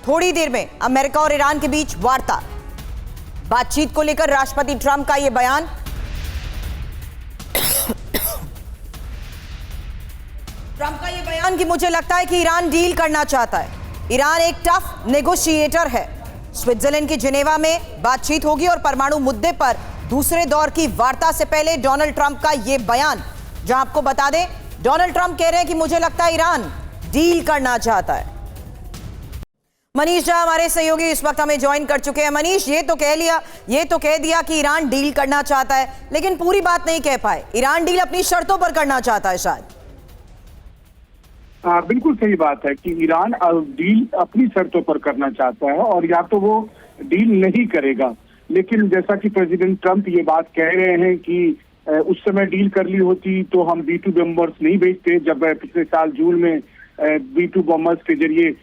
थोड़ी देर में अमेरिका और ईरान के बीच वार्ता। बातचीत को लेकर राष्ट्रपति ट्रंप का यह बयान। ट्रंप का यह बयान कि मुझे लगता है कि ईरान डील करना चाहता है। ईरान एक टफ नेगोशिएटर है। स्विट्जरलैंड के जिनेवा में बातचीत होगी और परमाणु मुद्दे पर दूसरे दौर की वार्ता से पहले डोनाल्ड ट्रंप का यह बयान, जहां आपको बता दें डोनाल्ड ट्रंप कह रहे हैं कि मुझे लगता है ईरान डील करना चाहता है। मनीष झा हमारे सहयोगी इस वक्त हमें ज्वाइन कर चुके हैं। मनीष, ये तो कह दिया कि ईरान डील करना चाहता है, लेकिन पूरी बात नहीं कह पाए। ईरान डील अपनी शर्तों पर करना चाहता है शायद। बिल्कुल सही बात है कि ईरान डील अपनी शर्तों पर करना चाहता है और या तो वो डील नहीं करेगा। लेकिन जैसा कि प्रेसिडेंट ट्रंप ये बात कह रहे हैं कि उस समय डील कर ली होती तो हम B-2 बॉम्बर्स नहीं भेजते। जब पिछले साल जून में B-2 बॉम्बर्स के जरिए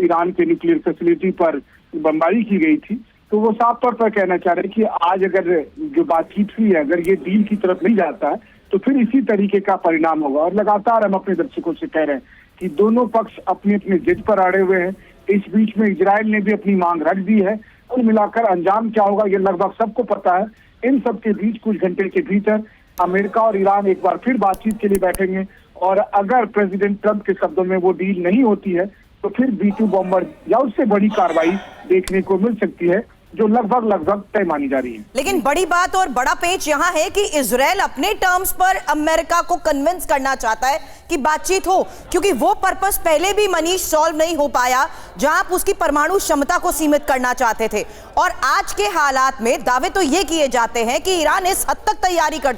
ईरान के न्यूक्लियर फैसिलिटी पर बमबारी की गई थी, तो वो साफ तौर पर कहना चाह रहे हैं कि आज अगर जो बातचीत हुई है, अगर ये डील की तरफ नहीं जाता है तो फिर इसी तरीके का परिणाम होगा। और लगातार हम अपने दर्शकों से कह रहे हैं कि दोनों पक्ष अपने अपने जिद पर अड़े हुए हैं। इस बीच में इजराइल ने भी अपनी मांग रख दी है। कुल मिलाकर अंजाम क्या होगा ये लगभग सबको पता है। इन सब के बीच कुछ घंटे के भीतर अमेरिका और ईरान एक बार फिर बातचीत के लिए बैठेंगे और अगर प्रेसिडेंट ट्रंप के शब्दों में वो डील नहीं होती है तो फिर B-2 बॉम्बर या उससे बड़ी कार्रवाई देखने को मिल सकती है, जो लगभग तय मानी जा रही है। लेकिन बड़ी बात और बड़ा पेच यहां है कि इजराइल अपने टर्म्स पर अमेरिका को कन्विंस करना चाहता है कि बातचीत हो, क्योंकि वो पर्पस पहले भी मनीष सॉल्व नहीं हो पाया, जहां आप उसकी परमाणु क्षमता को सीमित करना चाहते थे। और आज के हालात में दावे तो ये किए जाते हैं कि ईरान इस हद तक तैयारी कर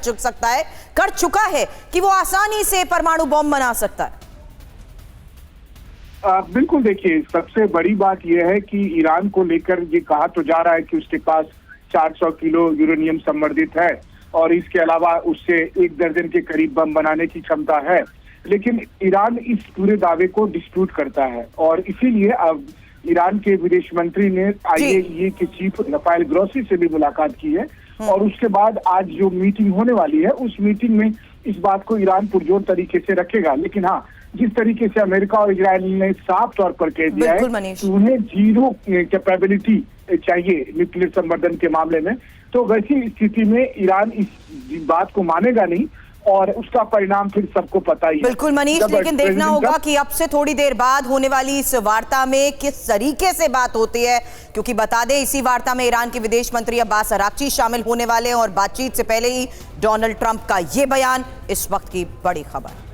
चुका है कि वो आसानी से परमाणु बॉम्ब बना सकता है। बिल्कुल, देखिए सबसे बड़ी बात यह है कि ईरान को लेकर ये कहा तो जा रहा है कि उसके पास 400 किलो यूरेनियम संवर्धित है और इसके अलावा उससे 1 दर्जन के करीब बम बनाने की क्षमता है। लेकिन ईरान इस पूरे दावे को डिस्प्यूट करता है और इसीलिए अब ईरान के विदेश मंत्री ने IAEA के चीफ रफाएल ग्रोसी से भी मुलाकात की है और उसके बाद आज जो मीटिंग होने वाली है उस मीटिंग में इस बात को ईरान पुरजोर तरीके से रखेगा। लेकिन हाँ, जिस तरीके से अमेरिका और इजराइल ने साफ तौर पर कह दिया है कि उन्हें जीरो कैपेबिलिटी चाहिए न्यूक्लियर संवर्धन के मामले में, तो वैसी स्थिति में ईरान इस बात को मानेगा नहीं और उसका परिणाम फिर सबको पता ही है। बिल्कुल मनीष, लेकिन देखना होगा कि अब से थोड़ी देर बाद होने वाली इस वार्ता में किस तरीके से बात होती है, क्योंकि बता दें इसी वार्ता में ईरान के विदेश मंत्री अब्बास अराक्ची शामिल होने वाले हैं और बातचीत से पहले ही डोनाल्ड ट्रंप का ये बयान इस वक्त की बड़ी खबर।